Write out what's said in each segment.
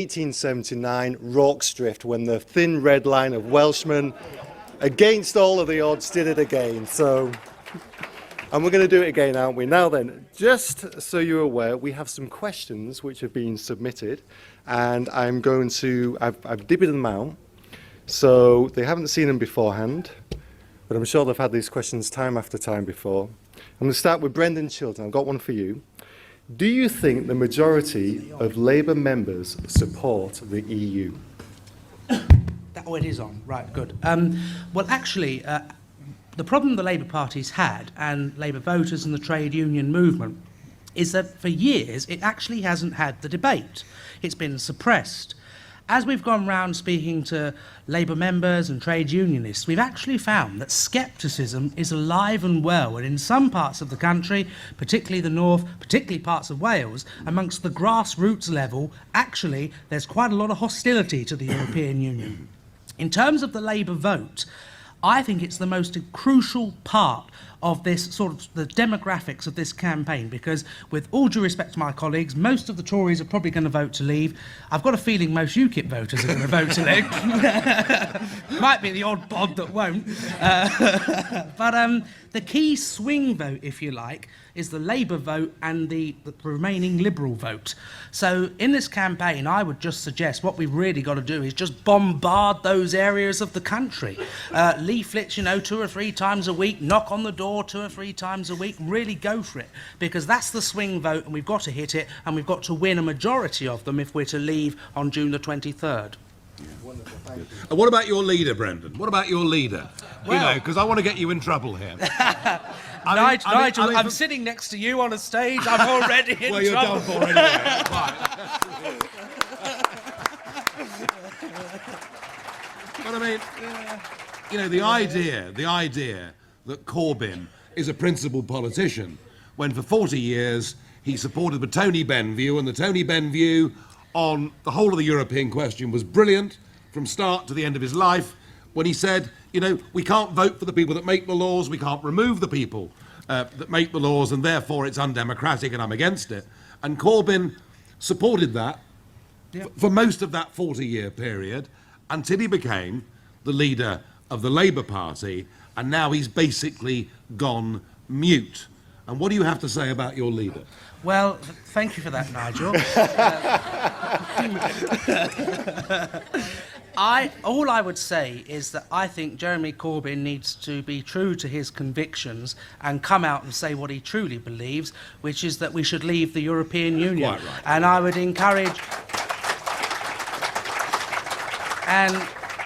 1879 Rorke's when the thin red line of Welshmen, against all of the odds, did it again. So, and we're going to do it again, aren't we? Now then, just so you're aware, we have some questions which have been submitted, and I've divvied them out. So they haven't seen them beforehand, but I'm sure they've had these questions time after time before. I'm going to start with Brendan Chilton. I've got one for you. Do you think the majority of Labour members support the EU? Oh, it is on. Right, good. Well, actually, the problem the Labour Party's had, and Labour voters and the trade union movement, is that for years it actually hasn't had the debate. It's been suppressed. As we've gone round speaking to Labour members and trade unionists, we've actually found that scepticism is alive and well, and in some parts of the country, particularly the north, particularly parts of Wales, amongst the grassroots level, actually there's quite a lot of hostility to the European Union. In terms of the Labour vote, I think it's the most crucial part of this sort of the demographics of this campaign, because with all due respect to my colleagues, most of the Tories are probably going to vote to leave. I've got a feeling most UKIP voters are going to vote to leave. Might be the odd bod that won't. But the key swing vote, if you like, is the Labour vote and the remaining Liberal vote. So in this campaign, I would just suggest what we've really got to do is just bombard those areas of the country. Leaflets, 2 or 3 times a week, knock on the door 2 or 3 times a week, really go for it, because that's the swing vote, and we've got to hit it, and we've got to win a majority of them if we're to leave on June the 23rd. And what about your leader, Brendan? What about your leader? Well, Because I want to get you in trouble here. Nigel, I'm sitting next to you on a stage. I'm already in trouble. Well, you're done for anyway. But I mean, the idea that Corbyn is a principled politician, when for 40 years he supported the Tony Benn view, and the Tony Benn view on the whole of the European question was brilliant from start to the end of his life, when he said, we can't vote for the people that make the laws, we can't remove the people that make the laws, and therefore it's undemocratic and I'm against it. And Corbyn supported that for most of that 40-year period until he became the leader of the Labour Party, and now he's basically gone mute. And what do you have to say about your leader? Well, thank you for that, Nigel. All I would say is that I think Jeremy Corbyn needs to be true to his convictions and come out and say what he truly believes, which is that we should leave the European Union. Quite right. And I would encourage...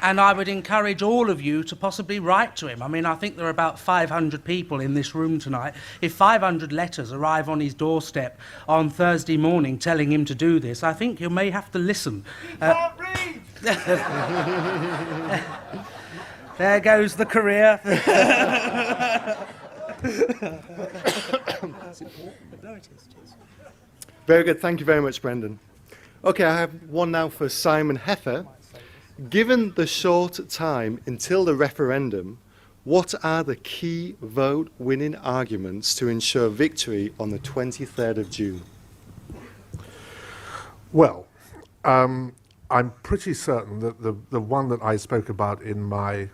And I would encourage all of you to possibly write to him. I mean, I think there are about 500 people in this room tonight. If 500 letters arrive on his doorstep on Thursday morning telling him to do this, I think you may have to listen. He can't read! There goes the career. Very good. Thank you very much, Brendan. Okay, I have one now for Simon Heffer. Given the short time until the referendum, what are the key vote-winning arguments to ensure victory on the 23rd of June? Well, I'm pretty certain that the one that I spoke about in my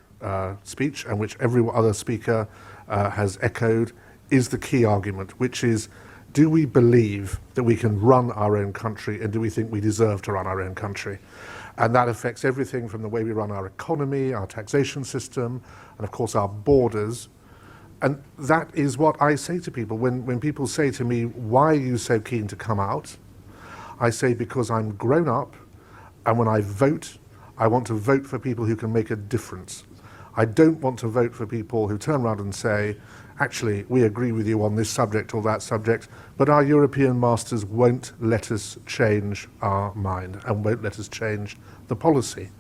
speech, and which every other speaker has echoed, is the key argument, which is, do we believe that we can run our own country, and do we think we deserve to run our own country? And that affects everything from the way we run our economy, our taxation system, and of course our borders. And that is what I say to people. When people say to me, why are you so keen to come out? I say, because I'm grown up, and when I vote, I want to vote for people who can make a difference. I don't want to vote for people who turn around and say, actually, we agree with you on this subject or that subject, but our European masters won't let us change our mind and won't let us change the policy.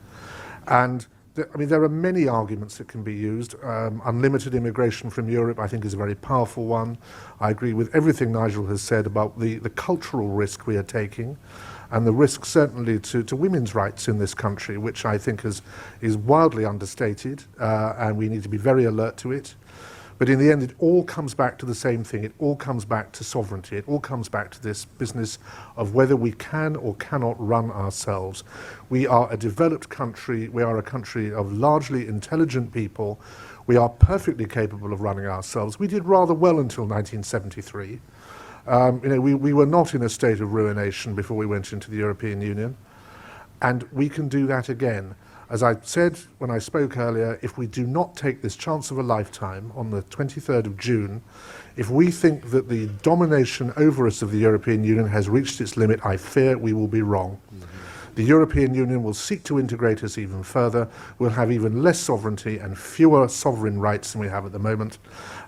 And there are many arguments that can be used. Unlimited immigration from Europe, I think, is a very powerful one. I agree with everything Nigel has said about the cultural risk we are taking, and the risk certainly to women's rights in this country, which I think is wildly understated, and we need to be very alert to it. But in the end, it all comes back to the same thing. It all comes back to sovereignty. It all comes back to this business of whether we can or cannot run ourselves. We are a developed country. We are a country of largely intelligent people. We are perfectly capable of running ourselves. We did rather well until 1973. We were not in a state of ruination before we went into the European Union. And we can do that again. As I said when I spoke earlier, if we do not take this chance of a lifetime on the 23rd of June, if we think that the domination over us of the European Union has reached its limit, I fear we will be wrong. The European Union will seek to integrate us even further. We'll have even less sovereignty and fewer sovereign rights than we have at the moment.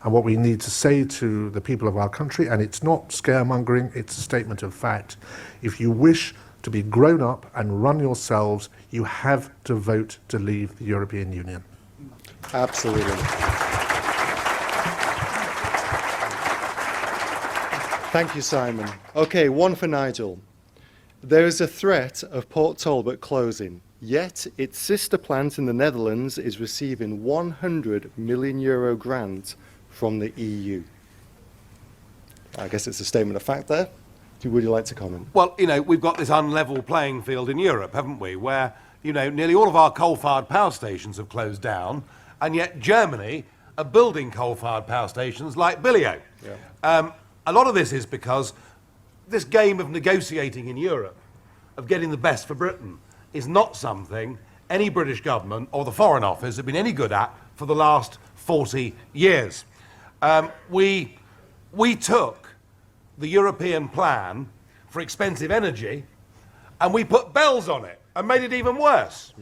And what we need to say to the people of our country, and it's not scaremongering, it's a statement of fact, if you wish to be grown up and run yourselves, you have to vote to leave the European Union. Absolutely. Thank you, Simon. Okay, one for Nigel. There is a threat of Port Talbot closing, yet its sister plant in the Netherlands is receiving €100 million grant from the EU. I guess it's a statement of fact there. Would you like to comment? Well, we've got this unlevel playing field in Europe, haven't we, where, nearly all of our coal-fired power stations have closed down, and yet Germany are building coal-fired power stations like Billio. Yeah. A lot of this is because this game of negotiating in Europe, of getting the best for Britain, is not something any British government or the Foreign Office have been any good at for the last 40 years. We took the European plan for expensive energy and we put bells on it and made it even worse.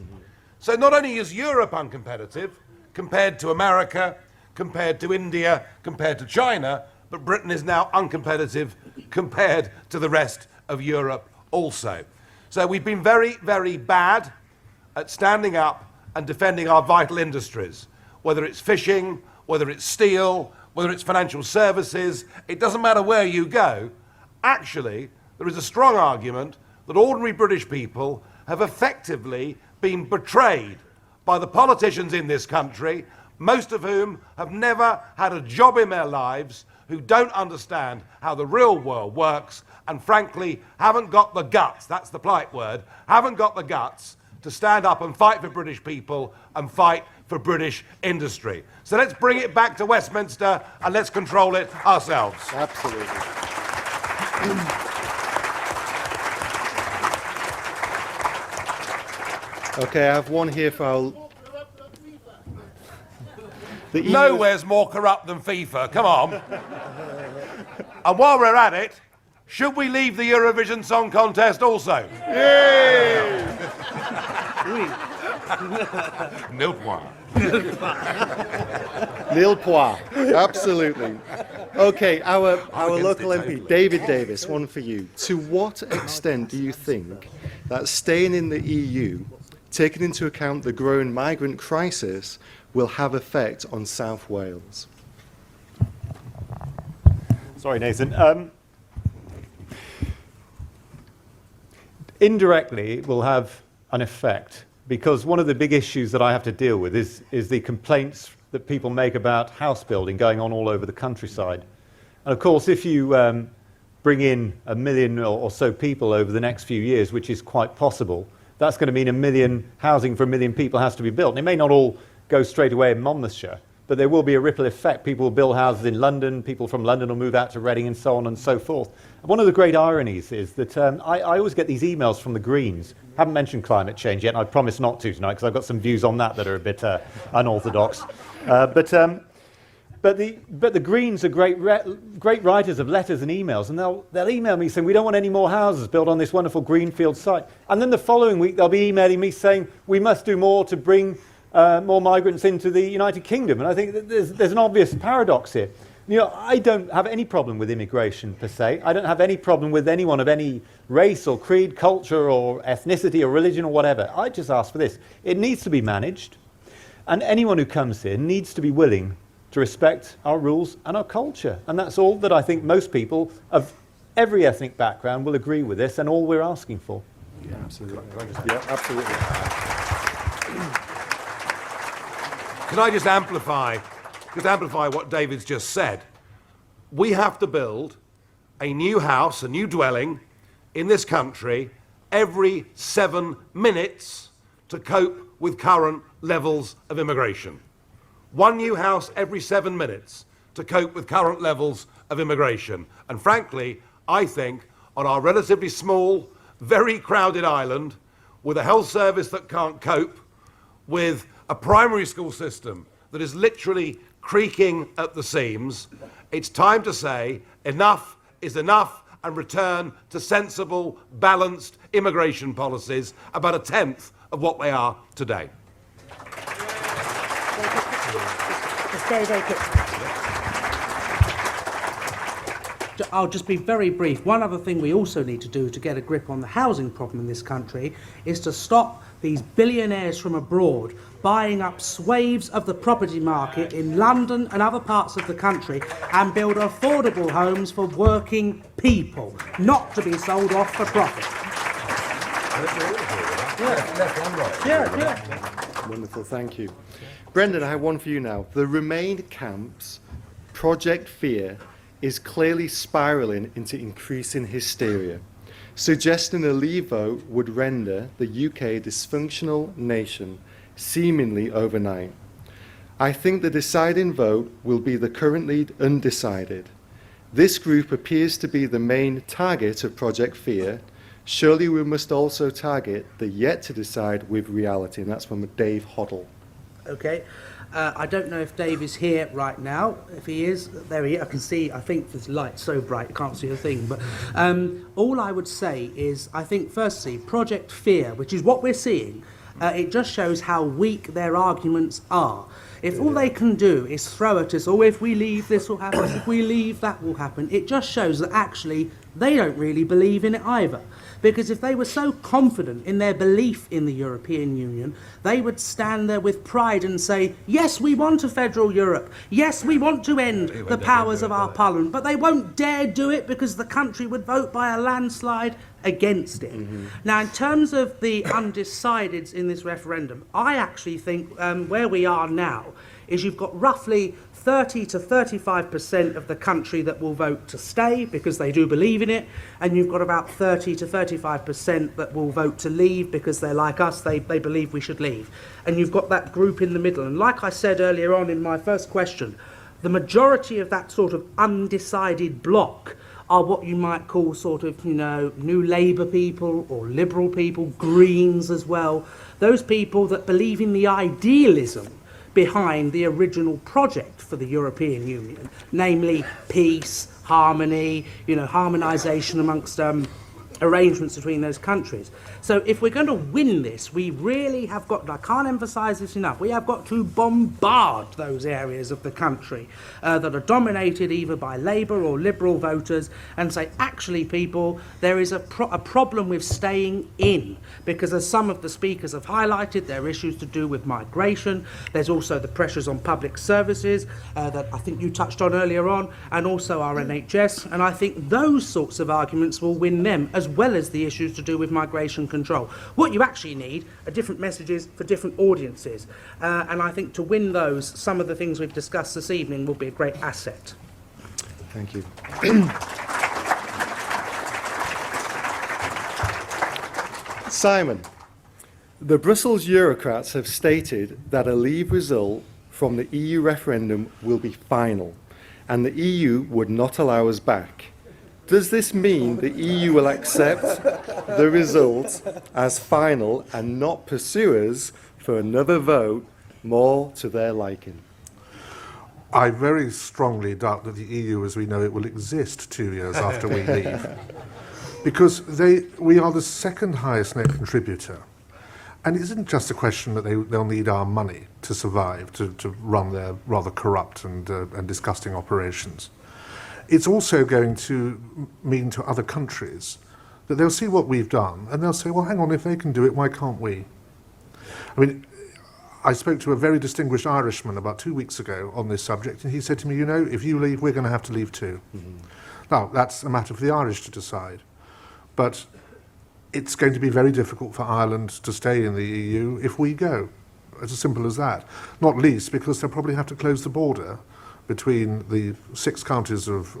So not only is Europe uncompetitive compared to America, compared to India, compared to China, but Britain is now uncompetitive compared to the rest of Europe also. So we've been very, very bad at standing up and defending our vital industries, whether it's fishing, whether it's steel, whether it's financial services. It doesn't matter where you go. Actually, there is a strong argument that ordinary British people have effectively been betrayed by the politicians in this country, most of whom have never had a job in their lives, who don't understand how the real world works, and frankly haven't got the guts, that's the polite word, haven't got the guts to stand up and fight for British people and fight for British industry. So let's bring it back to Westminster and let's control it ourselves. Absolutely. Okay, I have one here for our... The EU... Nowhere's more corrupt than FIFA, come on. And while we're at it, should we leave the Eurovision Song Contest also? Yay! Newport. Newport, absolutely. Okay, our local MP, David Davis, one for you. To what extent do you think that staying in the EU, taking into account the growing migrant crisis, will have effect on South Wales? Sorry, Nathan. Indirectly, it will have an effect, because one of the big issues that I have to deal with is the complaints that people make about house building going on all over the countryside. And of course, if you bring in 1 million or so people over the next few years, which is quite possible, that's going to mean 1 million housing for 1 million people has to be built. And it may not all go straight away in Monmouthshire, but there will be a ripple effect. People will build houses in London, people from London will move out to Reading, and so on and so forth. One of the great ironies is that I always get these emails from the Greens. Haven't mentioned climate change yet, and I promise not to tonight, because I've got some views on that are a bit unorthodox. But the Greens are great writers of letters and emails, and they'll email me saying, we don't want any more houses built on this wonderful greenfield site. And then the following week, they'll be emailing me saying, we must do more to bring more migrants into the United Kingdom. And I think that there's an obvious paradox here. I don't have any problem with immigration per se. I don't have any problem with anyone of any race or creed, culture or ethnicity or religion or whatever. I just ask for this. It needs to be managed, and anyone who comes here needs to be willing to respect our rules and our culture. And that's all that I think most people of every ethnic background will agree with this, and all we're asking for. Yeah, absolutely. Yeah, absolutely. Can I just amplify just amplify what David's just said. We have to build a new house, a new dwelling in this country every 7 minutes to cope with current levels of immigration. One new house every 7 minutes to cope with current levels of immigration. And frankly, I think on our relatively small, very crowded island, with a health service that can't cope, with a primary school system that is literally creaking at the seams, it's time to say enough is enough and return to sensible, balanced immigration policies, about a tenth of what they are today. I'll just be very brief. One other thing we also need to do to get a grip on the housing problem in this country is to stop these billionaires from abroad buying up swathes of the property market in London and other parts of the country and build affordable homes for working people, not to be sold off for profit. Wonderful, thank you. Brendan, I have one for you now. The Remain camp's Project Fear is clearly spiralling into increasing hysteria, suggesting a Leave vote would render the UK a dysfunctional nation seemingly overnight. I think the deciding vote will be the currently undecided. This group appears to be the main target of Project Fear. Surely we must also target the yet to decide with reality. And that's from Dave Hoddle. Okay. I don't know if Dave is here right now. If he is, there he is. I can see, I think this light's so bright, you can't see a thing. But all I would say is, I think, firstly, Project Fear, which is what we're seeing, it just shows how weak their arguments are. If all they can do is throw at us, oh, if we leave, this will happen, if we leave, that will happen, it just shows that actually they don't really believe in it either. Because if they were so confident in their belief in the European Union, they would stand there with pride and say, yes, we want a federal Europe. Yes, we want to end the powers of our parliament. But they won't dare do it because the country would vote by a landslide against it. Now, in terms of the undecideds in this referendum, I actually think where we are now is you've got roughly 30 to 35% of the country that will vote to stay because they do believe in it, and you've got about 30 to 35% that will vote to leave because they're like us, they believe we should leave. And you've got that group in the middle. And like I said earlier on in my first question, the majority of that sort of undecided bloc are what you might call sort of, you know, New Labour people or Liberal people, Greens as well. Those people that believe in the idealism behind the original project for the European Union, namely peace, harmony, you know, harmonisation amongst arrangements between those countries. So if we're going to win this, we really have got, I can't emphasise this enough, we have got to bombard those areas of the country that are dominated either by Labour or Liberal voters and say, actually people, there is a problem with staying in, because as some of the speakers have highlighted, there are issues to do with migration, there's also the pressures on public services that I think you touched on earlier on, and also our NHS, and I think those sorts of arguments will win them, as well as the issues to do with migration control. What you actually need are different messages for different audiences, and I think to win those, some of the things we've discussed this evening will be a great asset. Thank you. Simon, the Brussels Eurocrats have stated that a Leave result from the EU referendum will be final, and the EU would not allow us back. Does this mean the EU will accept the result as final and not pursue us for another vote more to their liking? I very strongly doubt that the EU as we know it will exist 2 years after we leave. Because we are the second highest net contributor. And it isn't just a question that they'll need our money to survive, to run their rather corrupt and disgusting operations. It's also going to mean to other countries that they'll see what we've done and they'll say, well, hang on, if they can do it, why can't we? I mean, I spoke to a very distinguished Irishman about 2 weeks ago on this subject, and he said to me, you know, if you leave, we're going to have to leave too. Now, that's a matter for the Irish to decide. But it's going to be very difficult for Ireland to stay in the EU if we go. It's as simple as that. Not least because they'll probably have to close the border between the 6 counties of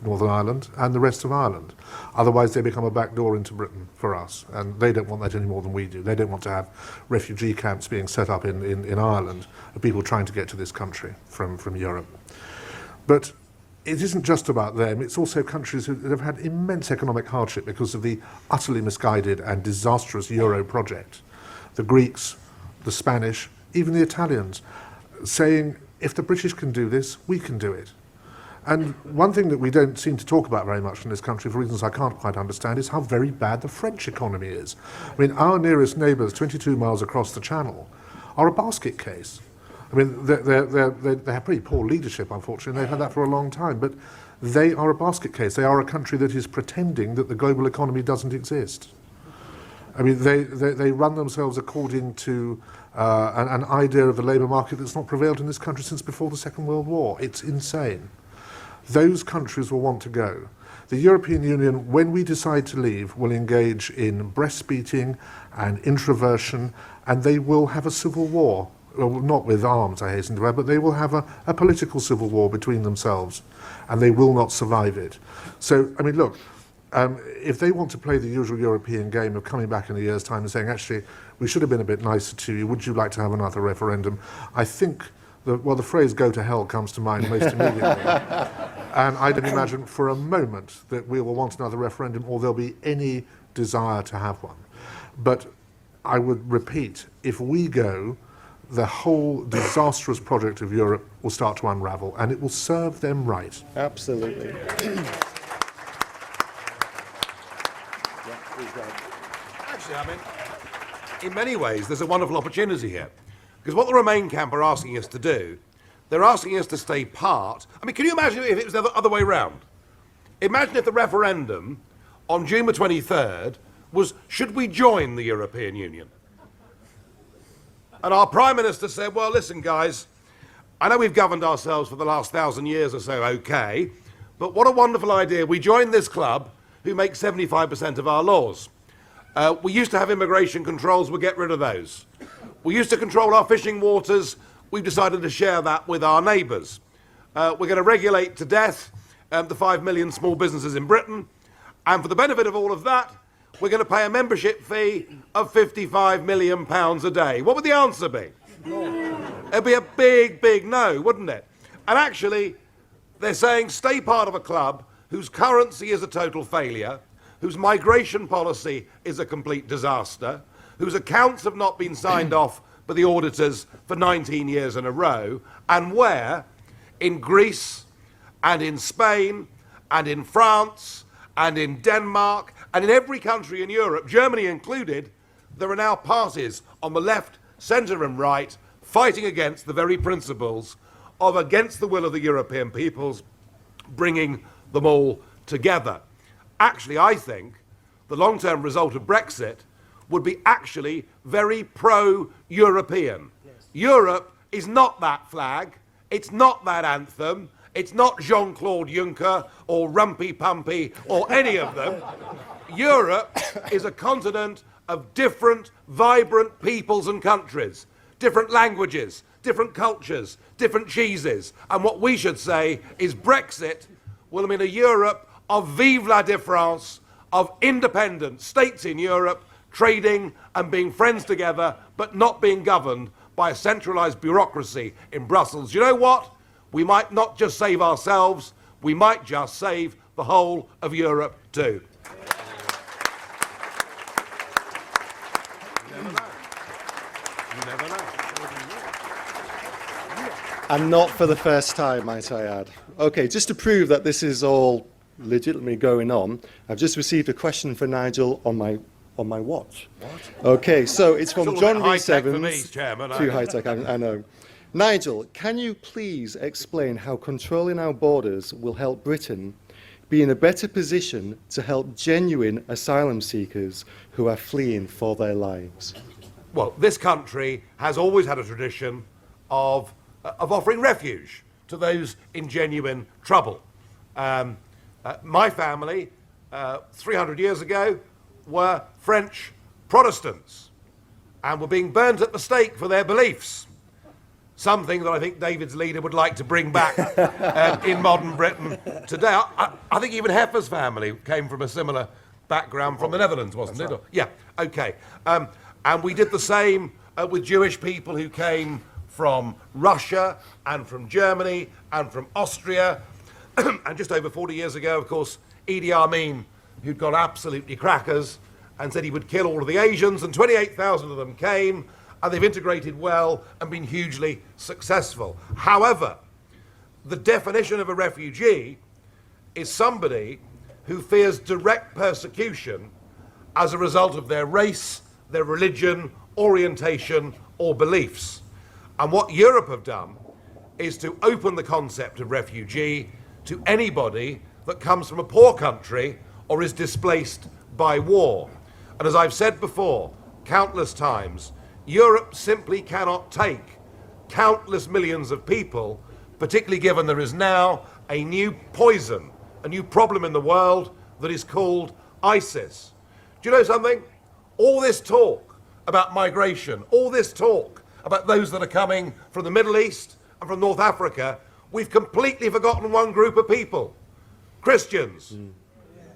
Northern Ireland and the rest of Ireland. Otherwise, they become a backdoor into Britain for us, and they don't want that any more than we do. They don't want to have refugee camps being set up in Ireland of people trying to get to this country from Europe. But it isn't just about them, it's also countries that have had immense economic hardship because of the utterly misguided and disastrous Euro project. The Greeks, the Spanish, even the Italians, saying, if the British can do this, we can do it. And one thing that we don't seem to talk about very much in this country, for reasons I can't quite understand, is how very bad the French economy is. I mean, our nearest neighbours, 22 miles across the Channel, are a basket case. I mean, they have pretty poor leadership, unfortunately. They've had that for a long time. But they are a basket case. They are a country that is pretending that the global economy doesn't exist. I mean, they run themselves according to an idea of the labour market that's not prevailed in this country since before the Second World War. It's insane. Those countries will want to go. The European Union, when we decide to leave, will engage in breastbeating and introversion, and they will have a civil war. Well, not with arms, I hasten to add, but they will have a political civil war between themselves, and they will not survive it. So, I mean, look, if they want to play the usual European game of coming back in a year's time and saying, actually, we should have been a bit nicer to you, would you like to have another referendum? I think, the phrase go to hell comes to mind most immediately. And I don't imagine for a moment that we will want another referendum or there'll be any desire to have one. But I would repeat, if we go, the whole disastrous project of Europe will start to unravel, and it will serve them right. Absolutely. Actually, I mean, in many ways, there's a wonderful opportunity here. Because what the Remain camp are asking us to do, they're asking us to stay part. I mean, can you imagine if it was the other way round? Imagine if the referendum on June the 23rd was, should we join the European Union? And our Prime Minister said, well, listen, guys, I know we've governed ourselves for the last 1,000 years or so, okay, but what a wonderful idea. We joined this club who make 75% of our laws. We used to have immigration controls, we'll get rid of those. We used to control our fishing waters, we've decided to share that with our neighbours. We're going to regulate to death the 5 million small businesses in Britain, and for the benefit of all of that, we're going to pay a membership fee of £55 million a day. What would the answer be? It'd be a big, big no, wouldn't it? And actually, they're saying stay part of a club whose currency is a total failure, whose migration policy is a complete disaster, whose accounts have not been signed off by the auditors for 19 years in a row, and where, in Greece and in Spain and in France and in Denmark and in every country in Europe, Germany included, there are now parties on the left, centre and right fighting against the very principles of against the will of the European peoples, bringing them all together. Actually, I think the long-term result of Brexit would be actually very pro-European. Yes. Europe is not that flag, it's not that anthem, it's not Jean-Claude Juncker or Rumpy Pumpy or any of them. Europe is a continent of different, vibrant peoples and countries, different languages, different cultures, different cheeses. And what we should say is Brexit will mean a Europe of vive la différence, of independent states in Europe, trading and being friends together, but not being governed by a centralised bureaucracy in Brussels. You know what? We might not just save ourselves, we might just save the whole of Europe too. You never know. You never know. And not for the first time, might I add. Okay, just to prove that this is all legitimately going on, I've just received a question for Nigel on my watch. What? Okay, so it's from John V. Sevens. Too high tech, I know. Nigel, can you please explain how controlling our borders will help Britain be in a better position to help genuine asylum seekers who are fleeing for their lives? Well, this country has always had a tradition of offering refuge to those in genuine trouble. My family, 300 years ago, were French Protestants. and were being burnt at the stake for their beliefs. Something that I think David's leader would like to bring back in modern Britain today. I think even Heffer's family came from a similar background from the Netherlands, wasn't it? Or, yeah, okay. And we did the same with Jewish people who came from Russia and from Germany and from Austria. And just over 40 years ago, of course, Idi Amin, who'd gone absolutely crackers and said he would kill all of the Asians, and 28,000 of them came, and they've integrated well and been hugely successful. However, the definition of a refugee is somebody who fears direct persecution as a result of their race, their religion, orientation, or beliefs. And what Europe have done is to open the concept of refugee to anybody that comes from a poor country or is displaced by war. And as I've said before, countless times, Europe simply cannot take countless millions of people, particularly given there is now a new poison, a new problem in the world that is called ISIS. Do you know something? All this talk about migration, all this talk about those that are coming from the Middle East and from North Africa, we've completely forgotten one group of people. Christians.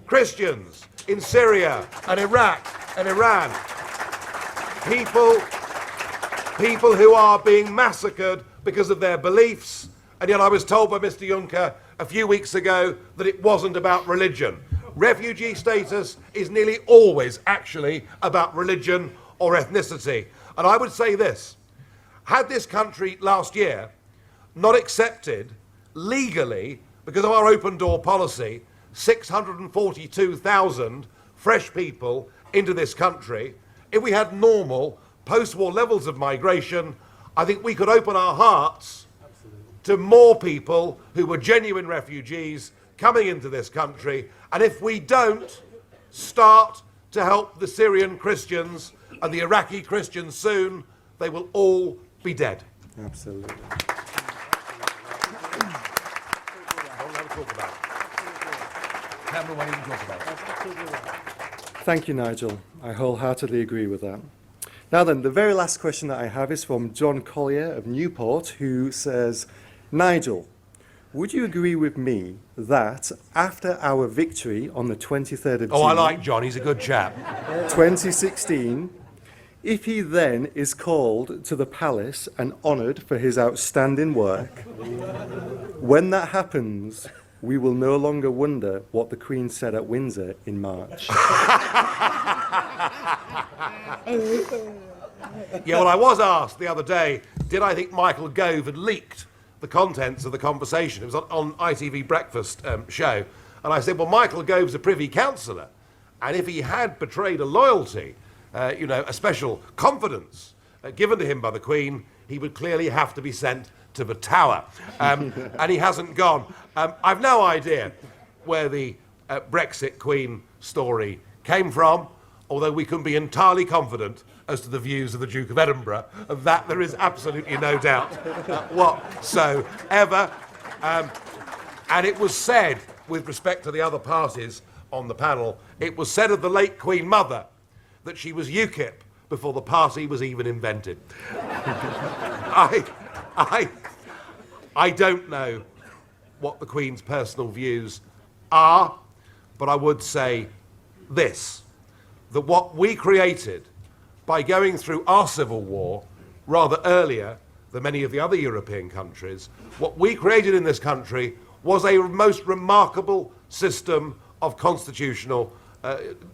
Christians in Syria and Iraq and Iran. People who are being massacred because of their beliefs. And yet I was told by Mr. Juncker a few weeks ago that it wasn't about religion. Refugee status is nearly always actually about religion or ethnicity. And I would say this, had this country last year not accepted legally, because of our open door policy, 642,000 fresh people into this country, if we had normal post-war levels of migration, I think we could open our hearts to more people who were genuine refugees coming into this country. And if we don't start to help the Syrian Christians and the Iraqi Christians soon, they will all be dead. Absolutely. Thank you, Nigel. I wholeheartedly agree with that. Now then, the very last question that I have is from John Collier of Newport, who says, Nigel, would you agree with me that after our victory on the 23rd of June... Oh, I like John, he's a good chap. 2016, if he then is called to the palace and honoured for his outstanding work, when that happens, we will no longer wonder what the Queen said at Windsor in March. Yeah, well, I was asked the other day, did I think Michael Gove had leaked the contents of the conversation? It was on ITV Breakfast show. And I said, well, Michael Gove's a Privy Councillor. And if he had betrayed a loyalty, a special confidence given to him by the Queen, he would clearly have to be sent to the Tower. And he hasn't gone. I've no idea where the Brexit Queen story came from, although we can be entirely confident as to the views of the Duke of Edinburgh. Of that there is absolutely no doubt whatsoever. And it was said, with respect to the other parties on the panel, it was said of the late Queen Mother that she was UKIP before the party was even invented. I don't know what the Queen's personal views are, but I would say this, that what we created by going through our civil war rather earlier than many of the other European countries, what we created in this country was a most remarkable system of constitutional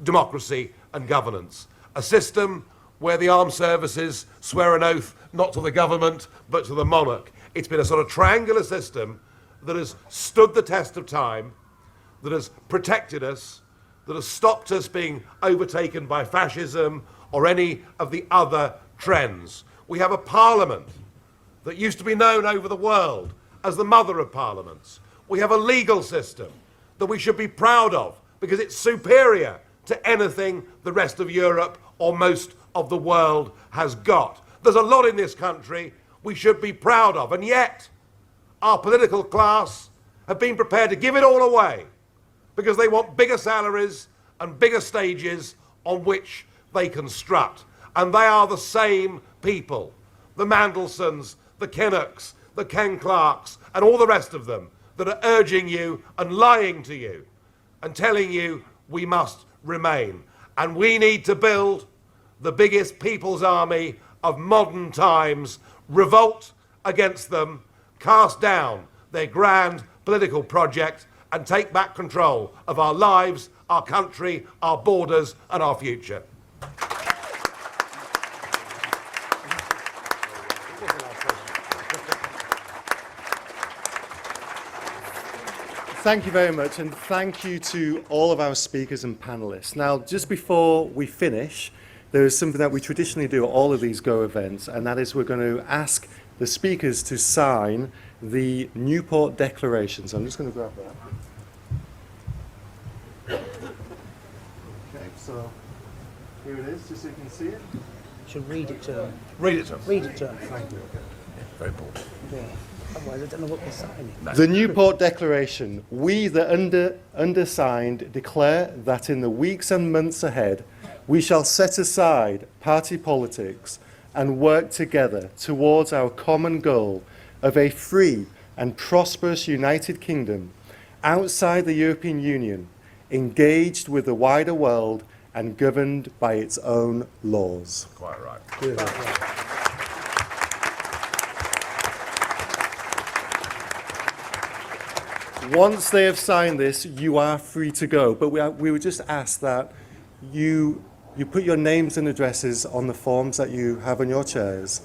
democracy and governance. A system where the armed services swear an oath not to the government but to the monarch. It's been a sort of triangular system that has stood the test of time, that has protected us, that has stopped us being overtaken by fascism or any of the other trends. We have a parliament that used to be known over the world as the mother of parliaments. We have a legal system that we should be proud of because it's superior to anything the rest of Europe or most of the world has got. There's a lot in this country we should be proud of, and yet our political class have been prepared to give it all away because they want bigger salaries and bigger stages on which they can strut. And they are the same people, the Mandelsons, the Kinnocks, the Ken Clarks, and all the rest of them, that are urging you and lying to you and telling you we must remain. And we need to build the biggest people's army of modern times, revolt against them, cast down their grand political project, and take back control of our lives, our country, our borders, and our future. Thank you very much, and thank you to all of our speakers and panelists. Now, just before we finish, there is something that we traditionally do at all of these Go events, and that is we're going to ask the speakers to sign the Newport Declaration. So I'm just going to grab that. Okay, so here it is, just so you can see it. Should read it to them. Read it to them. Read it to them. Thank you. Very important. Yeah. Otherwise, I don't know what they're signing. The Newport Declaration. We, the undersigned, declare that in the weeks and months ahead, we shall set aside party politics and work together towards our common goal of a free and prosperous United Kingdom outside the European Union, engaged with the wider world and governed by its own laws. Quite right. Once they have signed this, you are free to go. But we would just ask that you put your names and addresses on the forms that you have on your chairs,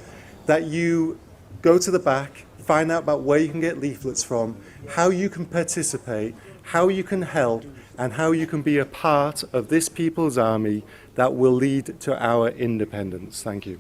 that you go to the back, find out about where you can get leaflets from, how you can participate, how you can help, and how you can be a part of this people's army that will lead to our independence. Thank you.